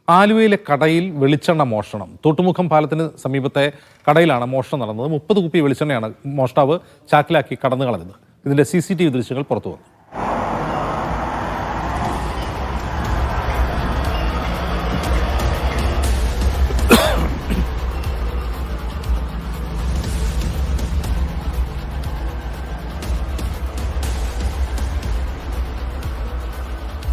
ആലുവയിലെ കടയിൽ വെളിച്ചെണ്ണ മോഷണം. തോട്ടുമുഖം പാലത്തിന് സമീപത്തെ കടയിലാണ് മോഷണം നടന്നത്. 30 കുപ്പി വെളിച്ചെണ്ണയാണ് മോഷ്ടാവ് ചാക്കിലാക്കി കടന്നു കളഞ്ഞത്. ഇതിന്റെ CCTV ദൃശ്യങ്ങൾ പുറത്തു വന്നു.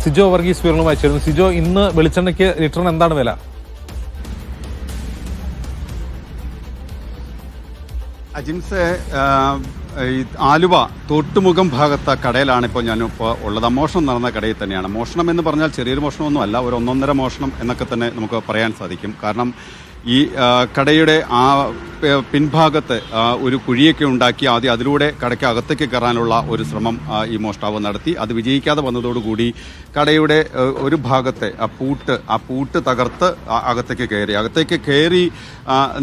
സിജോ വർഗീസ് വിവരങ്ങളുമായി ചേരുന്നു. സിജോ, ഇന്ന് വെളിച്ചെണ്ണയ്ക്ക് ലിറ്ററിന് എന്താണ് വില? അജിൻസ്, ആലുവ തോട്ടുമുഖം ഭാഗത്തെ കടയിലാണ് ഇപ്പോൾ ഞാനിപ്പോൾ ഉള്ളത്. മോഷണം നടന്ന കടയിൽ തന്നെയാണ്. മോഷണം എന്ന് പറഞ്ഞാൽ ചെറിയൊരു മോഷണമൊന്നും അല്ല, ഒരു 1.5 മോഷണം എന്നൊക്കെ തന്നെ നമുക്ക് പറയാൻ സാധിക്കും. കാരണം ഈ കടയുടെ ആ പിൻഭാഗത്ത് ഒരു കുഴിയൊക്കെ ഉണ്ടാക്കി ആദ്യം അതിലൂടെ കടയ്ക്ക് അകത്തേക്ക് കയറാനുള്ള ഒരു ശ്രമം ഈ മോഷ്ടാവ് നടത്തി. അത് വിജയിക്കാതെ വന്നതോടുകൂടി കടയുടെ ഒരു ഭാഗത്തെ ആ പൂട്ട് തകർത്ത് അകത്തേക്ക് കയറി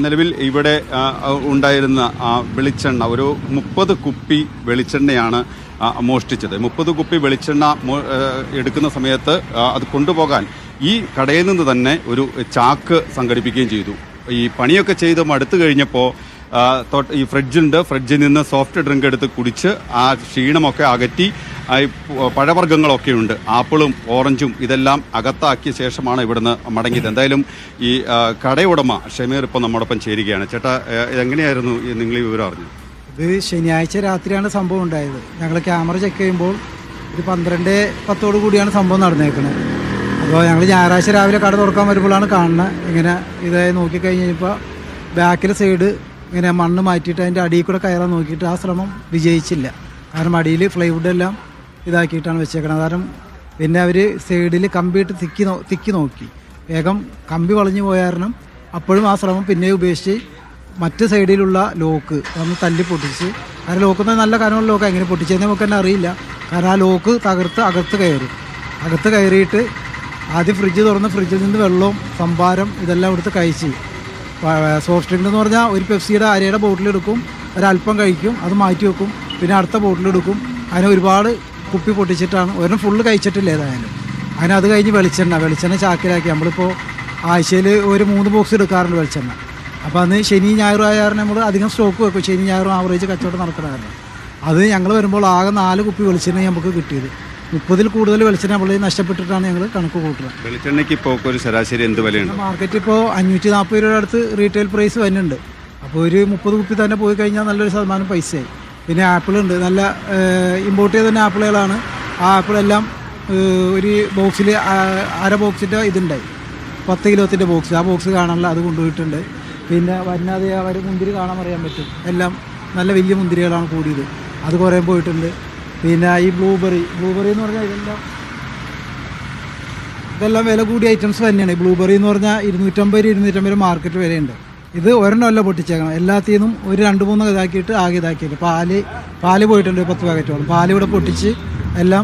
നിലവിൽ ഇവിടെ ഉണ്ടായിരുന്ന വെളിച്ചെണ്ണ, ഒരു 30 കുപ്പി വെളിച്ചെണ്ണയാണ് മോഷ്ടിച്ചത്. 30 കുപ്പി വെളിച്ചെണ്ണ എടുക്കുന്ന സമയത്ത് അത് കൊണ്ടുപോകാൻ ഈ കടയിൽ നിന്ന് തന്നെ ഒരു ചാക്ക് സംഘടിപ്പിക്കുകയും ചെയ്തു. ഈ പണിയൊക്കെ ചെയ്ത് മടുത്തു കഴിഞ്ഞപ്പോൾ ഈ ഫ്രിഡ്ജിൽ നിന്ന് സോഫ്റ്റ് ഡ്രിങ്ക് എടുത്ത് കുടിച്ച് ആ ക്ഷീണമൊക്കെ അകറ്റി പഴവർഗ്ഗങ്ങളൊക്കെ ഉണ്ട്, ആപ്പിളും ഓറഞ്ചും ഇതെല്ലാം അകത്താക്കിയ ശേഷമാണ് ഇവിടുന്ന് മടങ്ങിയത്. എന്തായാലും ഈ കടയുടമ ഷമീർ ഇപ്പോൾ നമ്മോടൊപ്പം ചേരുകയാണ്. ചേട്ടാ, എങ്ങനെയായിരുന്നു നിങ്ങൾ ഈ വിവരം അറിഞ്ഞത്? ഇത് ശനിയാഴ്ച രാത്രിയാണ് സംഭവം ഉണ്ടായത്. ഞങ്ങൾ ക്യാമറ ചെക്ക് ചെയ്യുമ്പോൾ ഇത് 12:10 കൂടിയാണ് സംഭവം നടന്നേക്കുന്നത്. അപ്പോൾ ഞങ്ങൾ ഞായറാഴ്ച രാവിലെ കട തുറക്കാൻ വരുമ്പോഴാണ് കാണുന്നത്. ഇങ്ങനെ ഇതായി നോക്കിക്കഴിഞ്ഞപ്പോൾ ബാക്കിലെ സൈഡ് ഇങ്ങനെ മണ്ണ് മാറ്റിയിട്ട് അതിൻ്റെ അടിയിൽ കൂടെ കയറാൻ നോക്കിയിട്ട് ആ ശ്രമം വിജയിച്ചില്ല. കാരണം അടിയിൽ ഫ്ലൈവുഡ് എല്ലാം ഇതാക്കിയിട്ടാണ് വെച്ചേക്കുന്നത്. കാരണം പിന്നെ അവർ സൈഡിൽ കമ്പിയിട്ട് തിക്കി നോക്കി. വേഗം കമ്പി വളഞ്ഞു പോയ കാരണം അപ്പോഴും ആ ശ്രമം പിന്നെ ഉപേക്ഷിച്ച് മറ്റ് സൈഡിലുള്ള ലോക്ക് വന്ന് തല്ലി പൊട്ടിച്ച്. കാരണം ലോക്കുന്ന നല്ല കനമുള്ള ലോക്ക്, എങ്ങനെ പൊട്ടിച്ചതെന്ന് നമുക്ക് തന്നെ അറിയില്ല. കാരണം ആ ലോക്ക് തകർത്ത് അകത്ത് കയറിയിട്ട് ആദ്യം ഫ്രിഡ്ജ് തുറന്ന് ഫ്രിഡ്ജിൽ നിന്ന് വെള്ളവും സംഭാരം ഇതെല്ലാം എടുത്ത് കഴിച്ച്. സോഫ്റ്റ് ഡ്രിങ്ക് എന്ന് പറഞ്ഞാൽ ഒരു പെപ്സിയുടെ അരയുടെ ബോട്ടിലെടുക്കും, ഒരല്പം കഴിക്കും, അത് മാറ്റി വെക്കും, പിന്നെ അടുത്ത ബോട്ടിലെടുക്കും. അതിനെ ഒരുപാട് കുപ്പി പൊട്ടിച്ചിട്ടാണ്. ഒരെണ്ണം ഫുള്ള് കഴിച്ചിട്ടില്ല ഏതായാലും. അത് കഴിഞ്ഞ് വെളിച്ചെണ്ണ ചാക്കിലാക്കി. നമ്മളിപ്പോൾ ആഴ്ചയിൽ ഒരു 3 ബോക്സ് എടുക്കാറുണ്ട് വെളിച്ചെണ്ണ. അപ്പോൾ അന്ന് ശനി ഞായറും ആയ കാരണം നമ്മൾ അധികം സ്റ്റോക്ക് വെക്കും. ശനി ഞായറും ആവറേജ് കച്ചവടം നടക്കുന്ന കാരണം അത് ഞങ്ങൾ വരുമ്പോൾ ആകെ 4 കുപ്പി വെളിച്ചെണ്ണ നമുക്ക് കിട്ടിയത്. 30-ൽ കൂടുതൽ വെളിച്ചെണ്ണ നമ്മൾ നഷ്ടപ്പെട്ടിട്ടാണ് ഞങ്ങൾ കണക്ക് കൂട്ടുന്നത്. വെളിച്ചെണ്ണയ്ക്ക് ഇപ്പോൾ ഒരു ശരാശരി എന്ത് വിലയുണ്ട്? മാർക്കറ്റ് ഇപ്പോൾ 540 രൂപയുടെ അടുത്ത് റീറ്റെയിൽ പ്രൈസ് വരുന്നുണ്ട്. അപ്പോൾ ഒരു 30 കുപ്പി തന്നെ പോയി കഴിഞ്ഞാൽ നല്ലൊരു ശതമാനം പൈസയായി. പിന്നെ ആപ്പിളുണ്ട്, നല്ല ഇമ്പോർട്ട് ചെയ്ത തന്നെ ആപ്പിളുകളാണ്. ആ ആപ്പിളെല്ലാം ഒരു ബോക്സിൽ അര ബോക്സിൻ്റെ ഇതുണ്ടായി, 10 കിലോത്തിൻ്റെ ബോക്സ്. ആ ബോക്സ് കാണാനുള്ള അത് കൊണ്ടുപോയിട്ടുണ്ട്. പിന്നെ വന്നാതെ അവർ മുന്തിരി കാണാൻ അറിയാൻ പറ്റും. എല്ലാം നല്ല വലിയ മുന്തിരികളാണ് കൂടിയത്, അത് കുറേ പോയിട്ടുണ്ട്. പിന്നെ ഈ ബ്ലൂബെറി എന്ന് പറഞ്ഞാൽ ഇതെല്ലാം വില കൂടിയ ഐറ്റംസ് തന്നെയാണ്. ഈ ബ്ലൂബെറി എന്ന് പറഞ്ഞാൽ 250 മാർക്കറ്റ് വിലയുണ്ട്. ഇത് ഒരെണ്ണമല്ല പൊട്ടിച്ചേക്കണം, എല്ലാത്തിനും ഒരു 2-3 ഇതാക്കിയിട്ട് ഇതാക്കിയിട്ട് പാല് പോയിട്ടുണ്ട് 10 പാക്കറ്റോളം. പാല് ഇവിടെ പൊട്ടിച്ച് എല്ലാം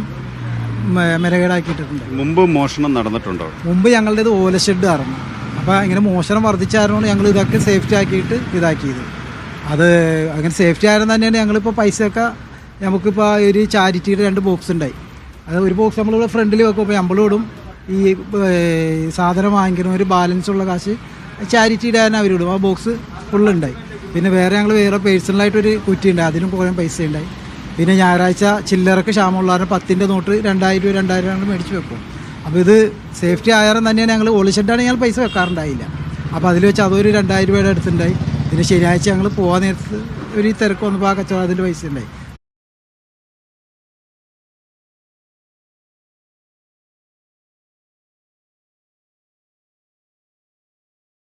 മെനകേടാക്കിയിട്ടുണ്ട്. മുമ്പ് മോഷണം നടന്നിട്ടുണ്ടോ? മുമ്പ് ഞങ്ങളുടേത് ഓല ഷെഡ് ആയിരുന്നു. അപ്പോൾ ഇങ്ങനെ മോഷണം വർദ്ധിച്ചായിരുന്നു ഞങ്ങൾ ഇതൊക്കെ സേഫ്റ്റി ആക്കിയിട്ട് ഇതാക്കിയത്. അത് അങ്ങനെ സേഫ്റ്റി ആയിരുന്നു തന്നെയാണ്. ഞങ്ങളിപ്പോൾ പൈസയൊക്കെ നമുക്കിപ്പോൾ ഒരു ചാരിറ്റിയുടെ 2 ബോക്സ് ഉണ്ടായി. അത് ഒരു ബോക്സ് നമ്മളിവിടെ ഫ്രണ്ടിൽ വെക്കുമ്പോൾ നമ്മളിവിടും ഈ സാധനം വാങ്ങിക്കുന്ന ഒരു ബാലൻസ് ഉള്ള കാശ് ചാരിറ്റിയുടെ തന്നെ അവരിടും. ആ ബോക്സ് ഫുള്ളുണ്ടായി. പിന്നെ വേറെ പേഴ്സണലായിട്ടൊരു കുറ്റി ഉണ്ടായി, അതിനും കുറേ പൈസ ഉണ്ടായി. പിന്നെ ഞായറാഴ്ച ചില്ലറക്ക് ക്ഷാമമുള്ളവരെ 10ൻ്റെ നോട്ട് 2000 മേടിച്ച് വെക്കും. അപ്പോൾ ഇത് സേഫ്റ്റി ആയാലും തന്നെയാണ്. ഞങ്ങൾ ഒളിച്ചിട്ടാണ് ഞങ്ങൾ പൈസ വെക്കാറുണ്ടായില്ല. അപ്പോൾ അതിൽ വെച്ച് അതൊരു 2000 രൂപയുടെ അടുത്തുണ്ടായി. പിന്നെ ശനിയാഴ്ച ഞങ്ങൾ പോകാൻ നേരത്ത് ഒരു തിരക്ക് വന്നപ്പോൾ ആ കച്ചവടം അതിൻ്റെ പൈസ ഉണ്ടായി.